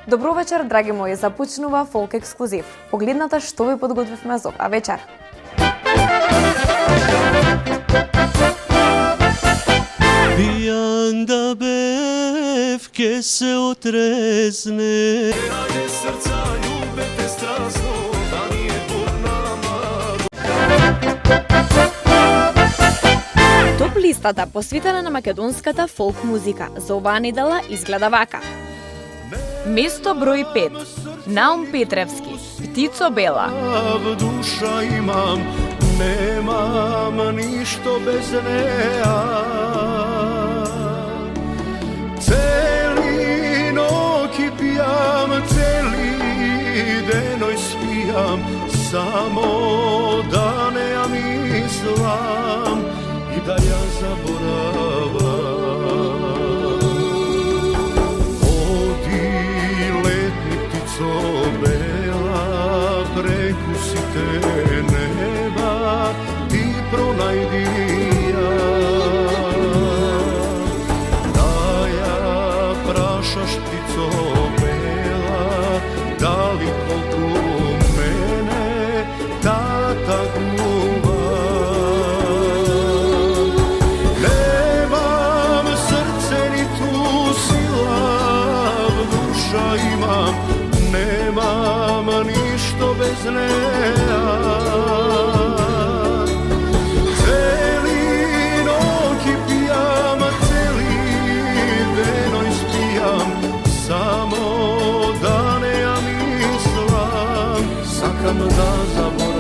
Добро вечер, драги мои, започнува Фолк Ексклузив. Погледнете што ви подготвивме за оваа вечер. Пијан да бев, ке се отрезне. Раје срца, љубете страстно, да ни е бурна мар. Топ листата посветена на македонската фолк музика за оваа недела изгледа вака. Место број 5. Наум Петревски, Птицо бела. В душа имам, немам ништо без неа. Цели ноќи пијам, цели деној спијам, само да не ја мислам и да ја заборавам. Оди летни птицо бела, преку сите неба ти пронајди ја. Да ја прашаш птицо бела, дали колку мене тата гува. Немам срце ниту сила, душа имам, немам ништо без неа. Цели ноќи пијам, цели деној спијам, само да не ја мислам, сакам да заборавам.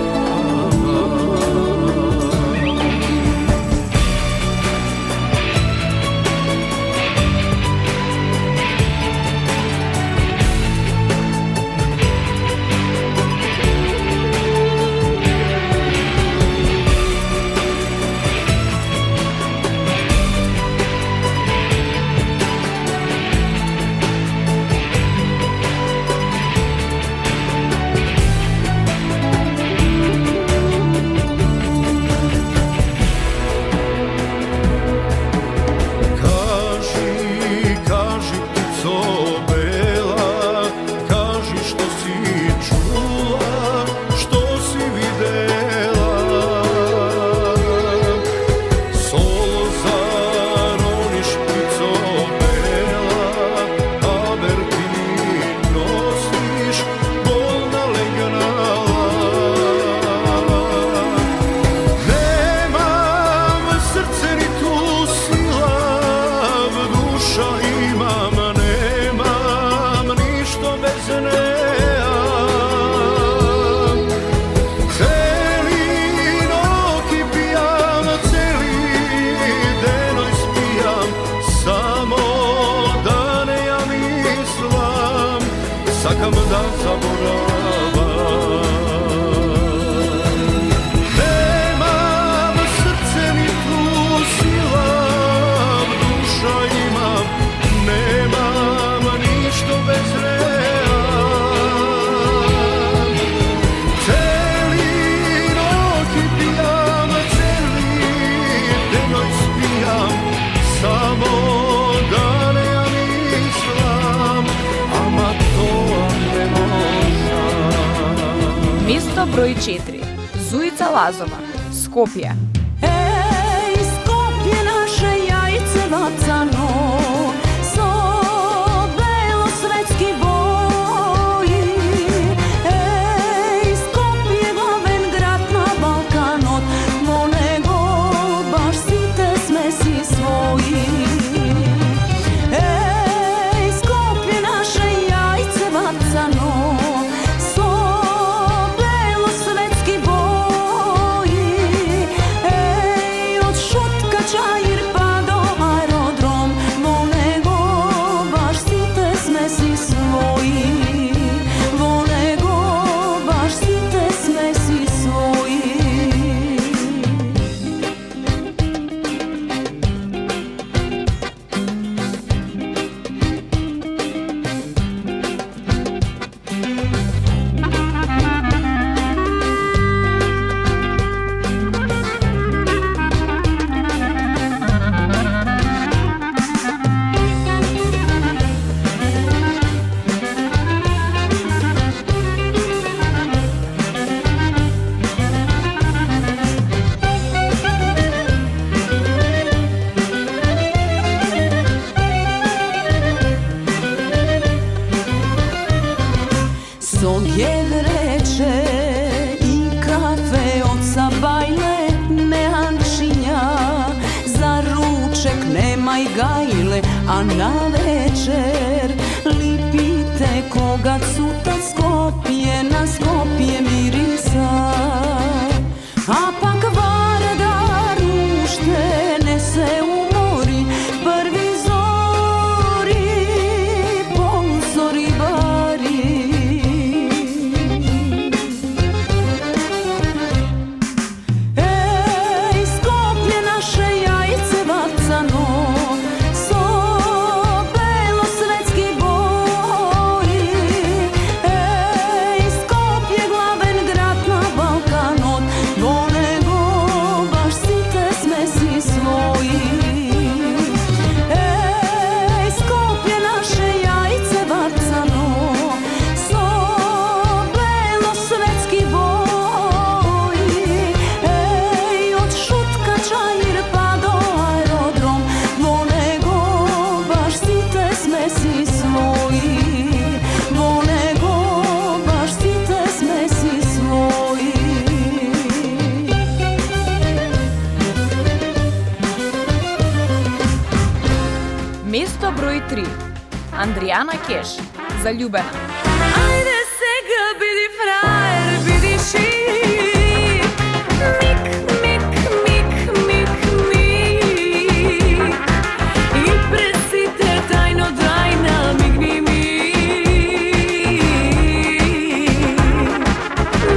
Сакам да заборавам. Немам срце ниту сила, душа имам, немам ништо без неа. Цели ноќи пијам, цели деној спијам, само да не ја мислам, ама Место број 4. Зуица Лазова, Скопје. Еј, Скопје наше јајце вацано, со белосветски бои. Еј, Скопје главен град на Балканот, во него баш сите сме си своји. Еј, Скопје наше јајце вацано, veče i kafe od Sabajle, ne Ančinja, za ruček nema i gajle, a na večer lipite koga cuta Skopje, na Skopje mirisa. A pak Vardar ušte nese u mori, prvi zori, poluzori bari. Ej, Skopje naše jajce vacano, so belosvetski boji. Ej, Skopje glaven grad na Balkan od Bonego, baš site smesi svoji. Ej, Skopje naše jajce vacano, so belosvetski boji. Ej, od Šutka Čair pa do aerodrom, Bonego, baš site smesi svoji. Bonego, baš site smesi svoji. Mesto broj 3. Andrijana Keš, Zaljubena. Ajde sega, bidi frajer, bidi šik. Mik, mik, mik, mik, mik. I presite tajno dajna, migni mi.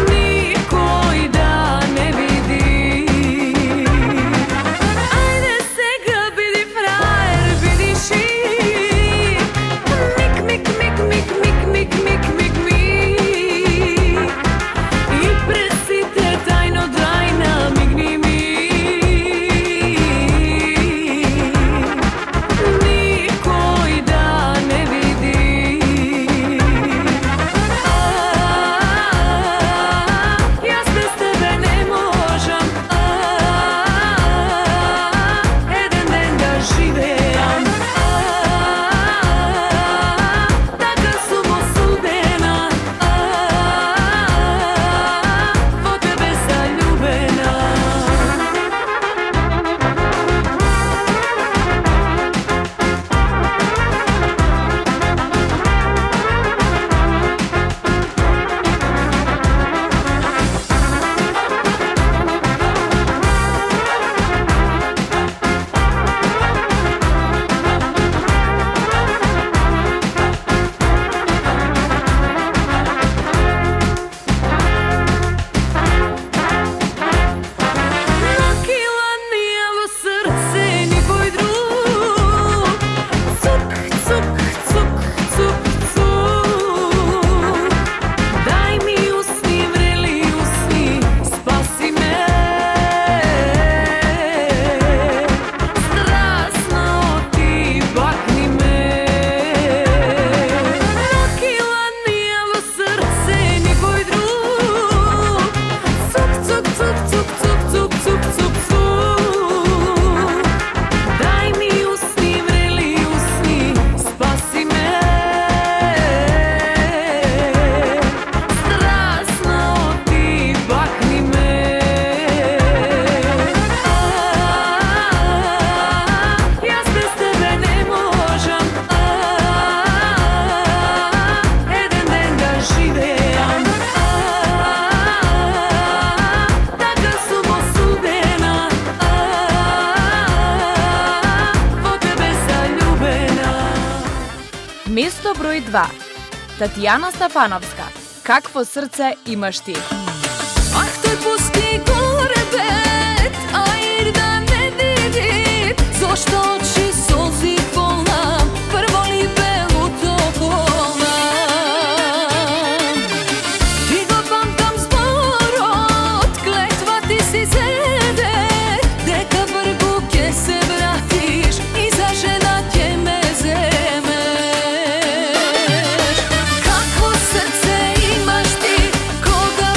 Nikoj da ne vidi. Ajde sega, bidi frajer, bidi šik. Mik, mik, mik, mik, mik, mik, mik, mik, mik. I presite tajno dajna, migni mi. Nikoj da ne vidi. Ja bez tebe ne možem, jedan den da živejam. Taka sumo sudena, po tebe zaljubena. Nakila nijelo srce nikoj drug. Cuk, cuk, cuk, cuk, cuk. Daj mi usni, vreli usni, spasi me. Strasno ti bakni me. Nakila nijelo srce nikoj drug. Cuk, cuk, cuk, cuk, cuk, cuk, cuk, cuk, cuk. Daj mi usni, vreli usni, spasi me. Strasno ti bakni me. Ja bez tebe ne možem, jedan den da živejam. Taka sumo sudena, po tebe zaljubena. Mesto broj 2. Татьяна Стефановска, Какво сърце имаш ти? Ах, той пусти горебет, аир да не види, защо очи сълзи волнам, първо ли белото волнам. Ти го памтам зборот, клетва ти си зеде, дека върху ке се вратиш и за жена ке ме земеш. Какво сърце имаш ти, кога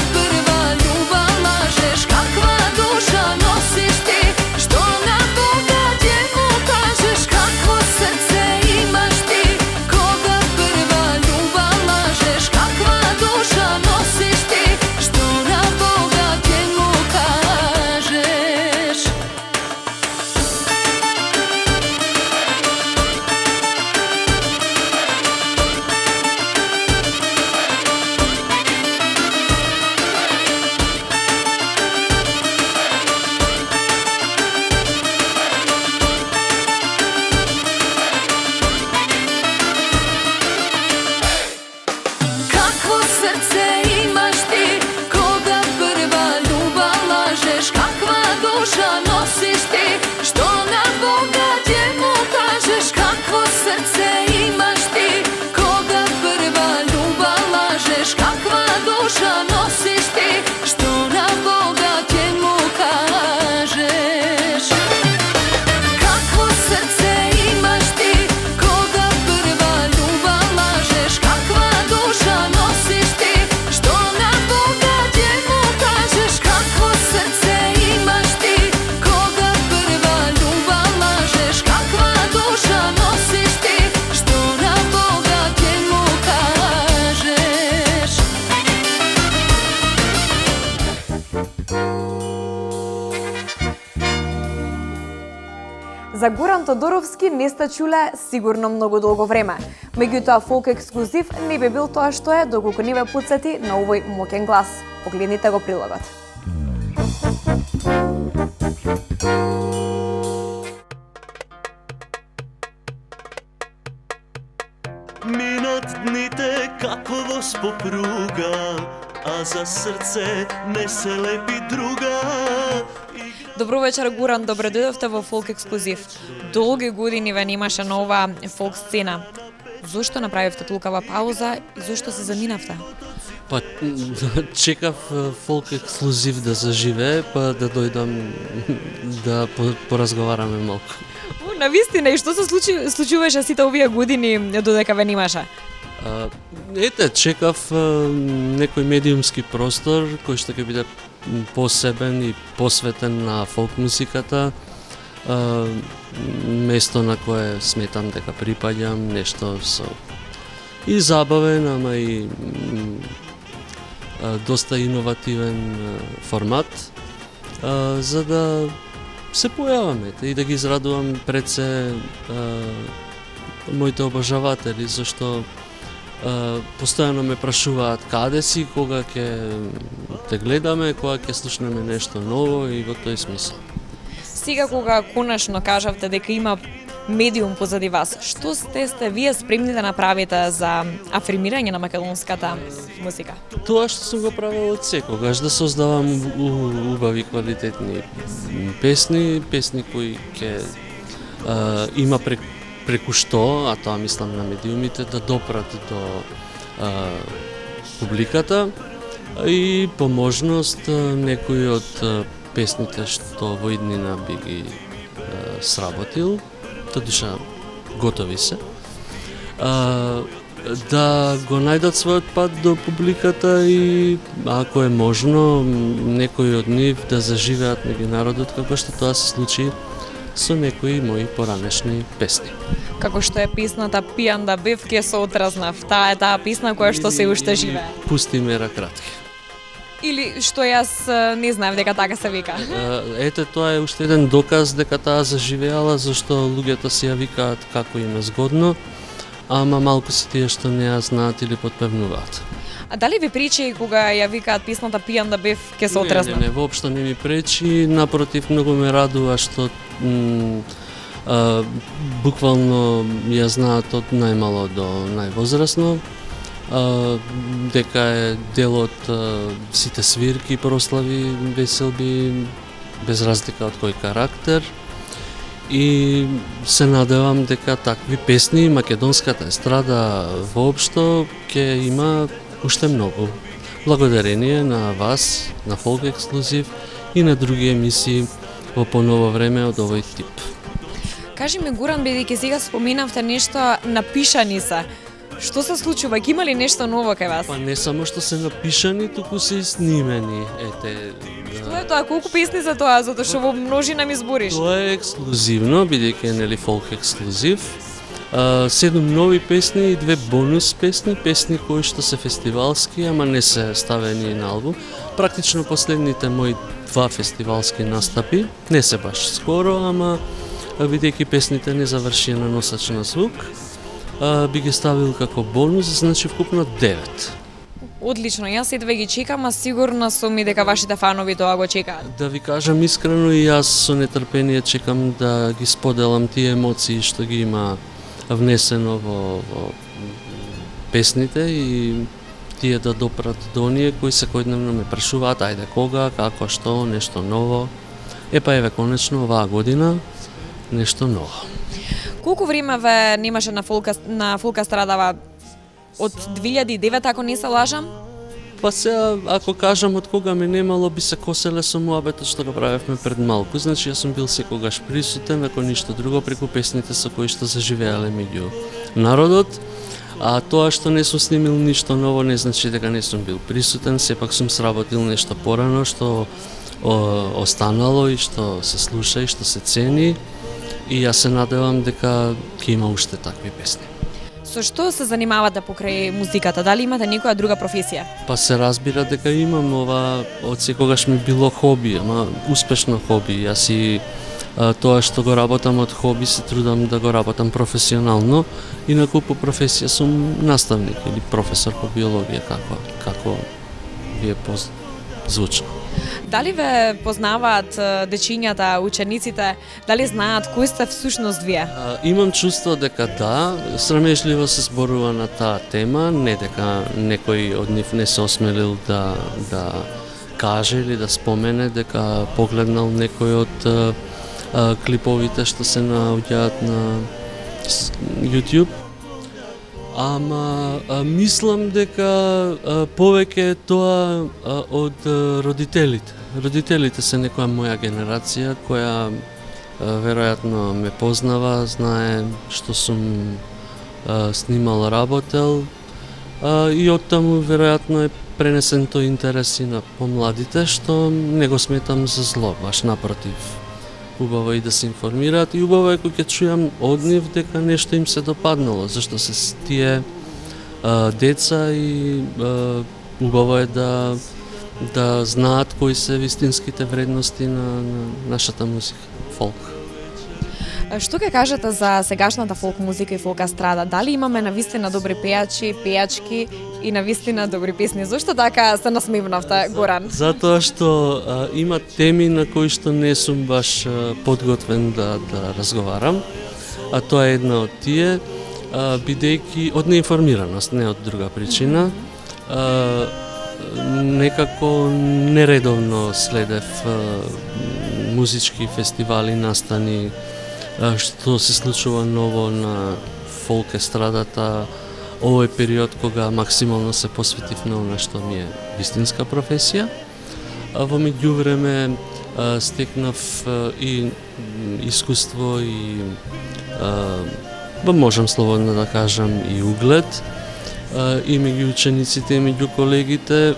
srce imaš ti, koga prva ljubav lažeš, kakva duša nosiš ti, što na Boga njemu kažeš, kakvo srce imaš ti, koga prva ljubav lažeš, kakva duša nosiš ti, što na Boga njemu kažeš. Kakvo srce imaš ti, koga prva ljubav lažeš, kakva duša nosiš ti, što na Boga njemu kažeš, kakvo srce imaš ti, koga prva ljubav lažeš, kakva duša nosiš ti, što na Boga njemu kažeš. За Горан Тодоровски не сте чуле сигурно многу долго време. Меѓутоа, фолк ексклузив не би бил тоа што е доколку не ве потсети на овој мокен глас. Погледнете го прилогот. Минат дните како воз по пруга, а за срце не се лепи друга. Добро вечер, Гуран, добре дојдовте во фолк ексклузив. Долги години ве немаше на оваа фолк сцена. Зошто направивте толкова пауза и зошто се заминавте? Па чекав фолк ексклузив да заживее, па да дојдам да поразговараме малку. Навистина, и што се случуваше сите овие години додека ве немаше? Ете, чекав некој медиумски простор кој што ќе биде посебен и посветен на фолк музиката, место на кое сметам дека припаѓам, нешто со и забавен, ама и доста иновативен формат, за да се појаваме и да ги израдувам пред се моите обожаватели, зашто постојано ме прашуваат каде си, кога ќе те гледаме, кога ќе слушнеме нешто ново и во тој смисол. Сега кога конечно кажавте дека има медиум позади вас, што сте вие спремни да направите за афирмирање на македонската музика? Тоа што сум го правил од секогаш, да создавам убави квалитетни песни кои ќе има преку што, а тоа мислам на медиумите, да допрат до публиката и по можност некои од песните што во иднина би ги сработил, тодуша готови се, да го најдат својот пат до публиката и, ако е можно, некои од нив да заживеат меѓу народот, како што тоа се случи со некои мои поранешни песни. Како што е песната Пијан да бев, ке се отразнав. Таа е таа песна која што се уште живее. Пусти ме ракратки. Или што јас не знаев дека така се вика. Ете, тоа е уште еден доказ дека таа заживеала, зашто луѓето си ја викаат како им е згодно, ама малку си тие што не ја знаат или потпевнуваат. А дали ви пречи кога ја викаат песната Пијан да бев, ке се отразнав? Не, воопшто не ми пречи, напротив, многу ме радува што буквално ја знаат од најмало до највозрасно, дека е дел од сите свирки, прослави, веселби, без разлика од кој карактер. И се надевам дека такви песни македонската естрада воопшто ќе има уште многу. Благодарение на вас, на Фолк Ексклузив и на други емисии во поново време од овој тип. Кажи ми, Гуран, бидејќи сега споменавте нешто напишани се. Што се случува? Ќе има ли нешто ново кај вас? Па не само што се напишани, туку се и снимени. Ете, Што е тоа? Колку песни за тоа? Затоа што во множина ми збориш. Тоа е ексклузивно, бидејќи е нели Фолк Ексклузив. 7 нови песни и 2 бонус песни, песни кои што се фестивалски, ама не се ставени на албум. Практично последните мои 2 фестивалски настапи, не се баш скоро, ама бидејќи песните не завршија на носач на звук, би ги ставил како бонус, значи вкупно 9. Одлично, јас едва ги чекам, а сигурна сум и дека вашите фанови тоа го чекаат. Да ви кажам искрено, и јас со нетрпение чекам да ги споделам тие емоции што ги има внесено во песните и тие да допрат до оние кои секојдневно ме прашуваат ајде кога, како, што, нешто ново. Епа еве конечно оваа година нешто ново. Колку време ве немаше на Фолка Страдава? Од 2009, ако не се лажам? Па сега, ако кажам од кога ме немало, би се коселе со муабетот што го правевме пред малку. Значи, јас сум бил секогаш присутен, ако ништо друго, преку песните со кои што заживеале меѓу народот. А тоа што не сум снимил ништо ново, не значи дека не сум бил присутен, сепак сум сработил нешто порано, што останало и што се слуша и што се цени. И јас се надевам дека ќе има уште такви песни. Со што се занимавате покрај музиката? Дали имате некоја друга професија? Па се разбира дека имам ова, од секогаш ми било хоби, ама успешно хоби. Јас и тоа што го работам од хоби се трудам да го работам професионално, инаку по професија сум наставник или професор по биологија, како ви е звучно. Дали ве познаваат дечињата, учениците? Дали знаат кои сте всушност вие? Имам чувство дека да, срамежливо се зборува на таа тема, не дека некој од нив не се осмелил да каже или да спомене дека погледнал некој од клиповите што се наоѓаат на YouTube. Ама мислам дека повеќе тоа од родителите. Родителите се некоја моја генерација која веројатно ме познава, знае што сум снимал, работел и оттаму веројатно е пренесен тој интерес и на помладите, што не го сметам за зло, баш напротив. Убаво и да се информираат и убаво е кој ќе чујам од нив дека нешто им се допаднало, зашто се тие деца и убаво е да знаат кои се вистинските вредности на нашата музика, фолк. Што ќе кажете за сегашната фолк музика и фолк естрада? Дали имаме навистина добри пејачи, пејачки и навистина добри песни? Зошто така се насмевнавте, Горан? Затоа што има теми на кои што не сум баш подготвен да разговарам, а тоа е една од тие, бидејќи од неинформираност, не од друга причина. Некако нередовно следев музички фестивали, настани, што се случува ново на фолк естрадата. Овој период кога максимално се посветив на она што ми е вистинска професија. Во меѓувреме стекнав и искуство и можам слободно да кажам и углед и меѓу учениците и меѓу колегите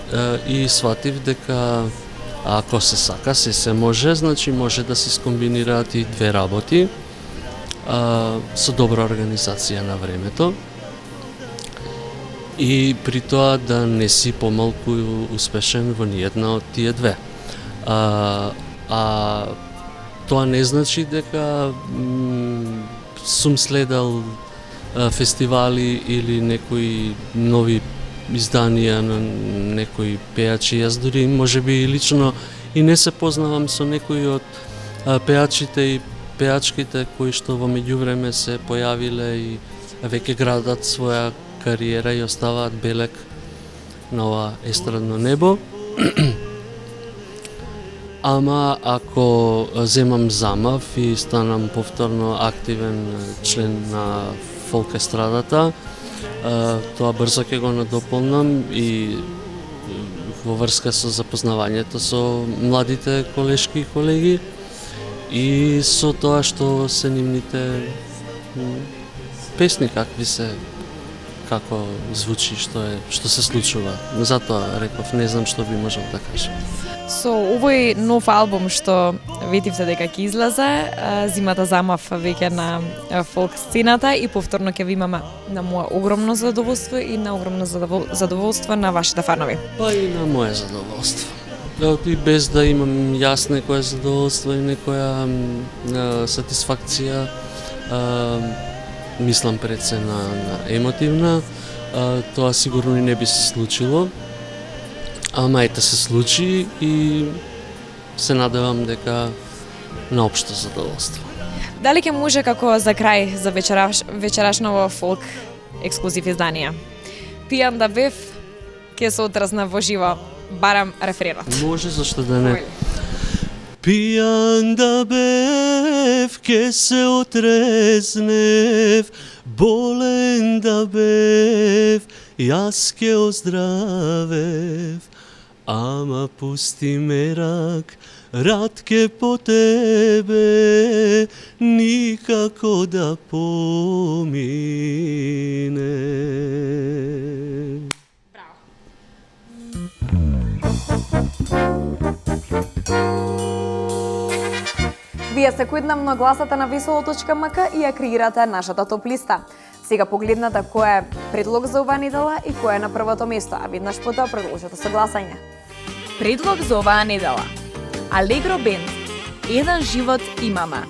и сватив дека ако се сака, се може, значи може да се скомбинираат и две работи со добра организација на времето и при тоа да не си помалку успешен во ниедна од тие две. Тоа не значи дека сум следал фестивали или некои нови изданија на некои пејачи. Јас дури можеби лично и не се познавам со некои од пејачите и пејачките кои што во меѓувреме се појавиле и веќе градат своја кариера и оставаат белек на ова естрадно небо. Ама ако земам замав и станам повторно активен член на фолк естрадата, тоа брзо ќе го надополнам и во врска со запознавањето со младите колешки и колеги и со тоа што се нивните песни, како звучи, што се случува. Затоа реков, не знам што би можел да кажам. Со овој нов албум што ветивте дека ќе излезе, зимата замав веќе на фолк сцената и повторно ќе ви имаме на моје огромно задоволство и на огромно задоволство на вашите фанови. Па и на моје задоволство. И без да имам јас некое задоволство и некоја сатисфакција, мислам пред се на емотивна, тоа сигурно и не би се случило. Ама ете се случи и се надевам дека на општо задоволство. Дали ќе може како за крај за вечерашново фолк ексклузив издание? Пијам да бев ке се отрасна во живо, барам рефренот. Може, зашто да не. Pijan da bev, ke se otreznev, bolen da bev, jas ke ozdravev. Ama pusti merak, ratke po tebe, nikako da pomine. Вие секојдневно гласате на весело.мк и ја креирате нашата топ листа. Сега погледнете кој е предлог за оваа недела и кој е на првото место, а веднаш потоа продолжете со гласање. Предлог за оваа недела: Алегро Бенд, Еден живот имаме.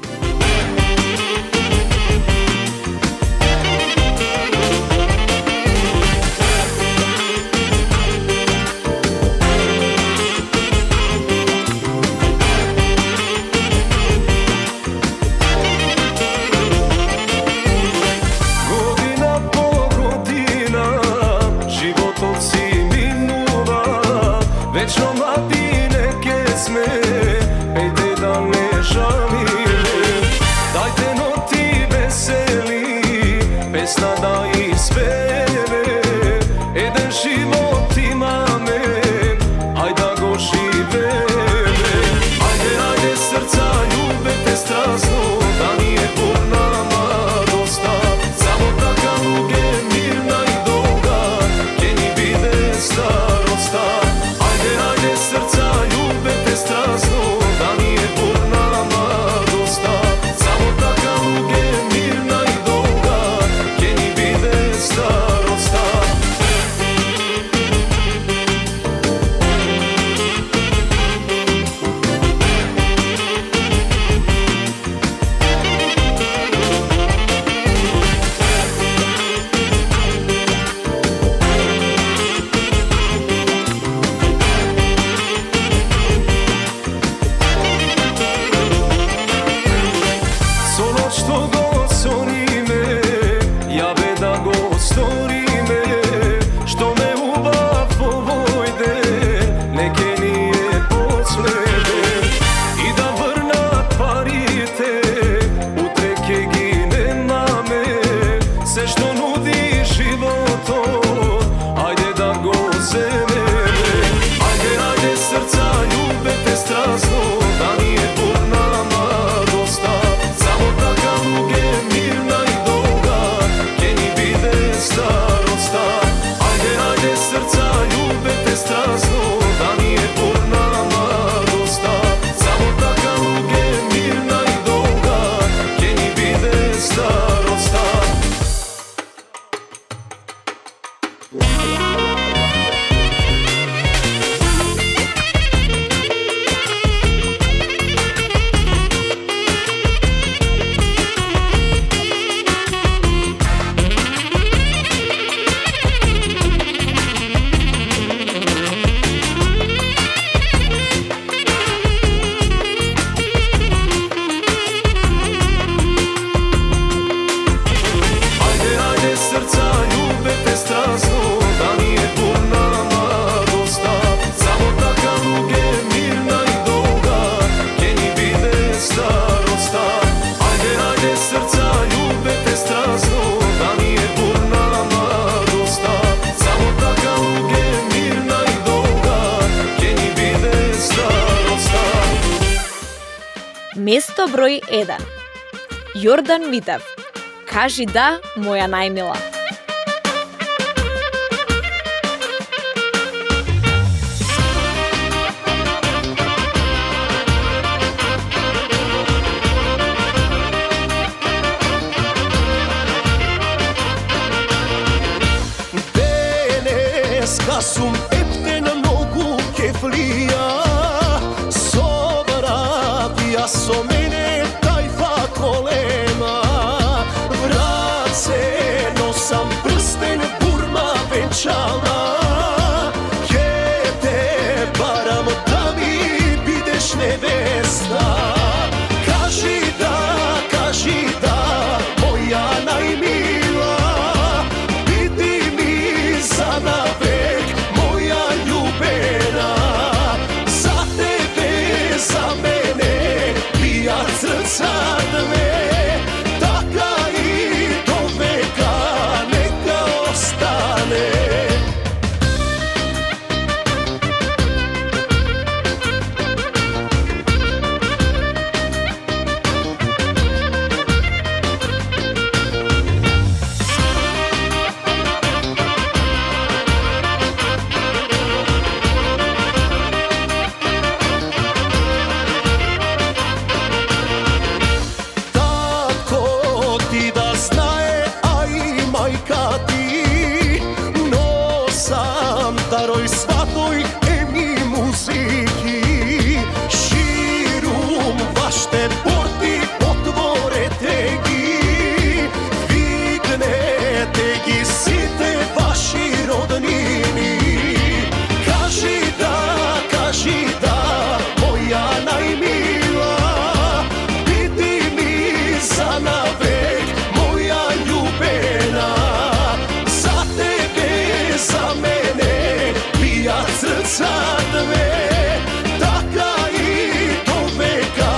Место број 1. Јордан Митев. Кажи да, моја најмила. Денеска сум ептен многу кефлија, собракија со мене тајфа колема. Враце носам прстен бурма венчана, ке те барам да ми бидеш невеста. Кажи да, моја најмила, биди ми за навек моја ostane. Старой сватой еми музики ширум ваште порти отворете ги викнете ги сите ваши роднини кажи да моја најмила биди ми за навек моја љубена за тебе за мене srca dve, taka i do veka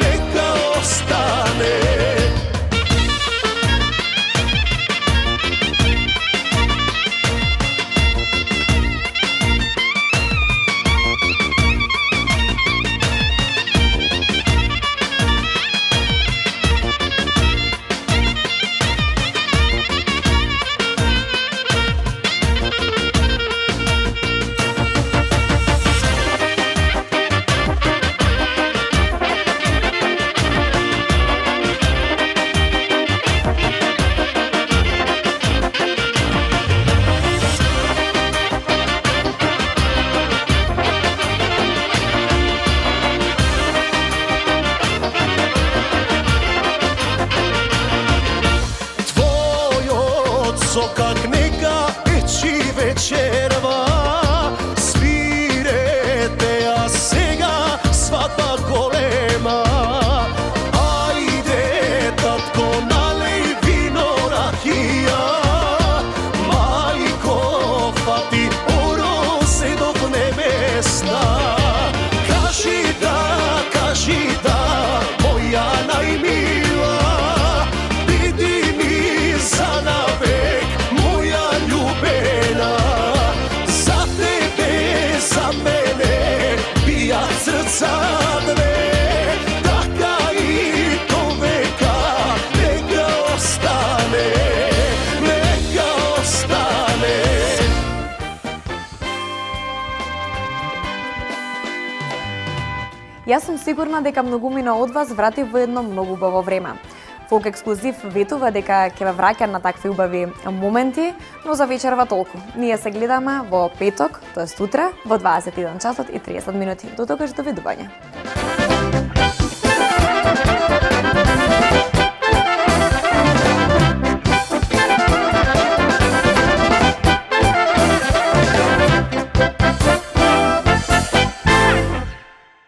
neka ostane. Sokak neka eći večerva svirete, a сега svadba golema. Ajde tatko nalej vino rakija, majko fati oroze do nebesna. Kaži da moja najmila bidi mi za navek moja ljubena za tebe za mene bija srca dve taka i do veka neka ostane neka ostane. Јас сум сигурна дека многумина од вас врати во едно многу убаво време. Фолк ексклузив ветува дека ќе ве враќа на такви убави моменти, но за вечерва толку. Ние се гледаме во петок, тоа е утре, во 21 часот и 30 минути. До тогаш, довидување.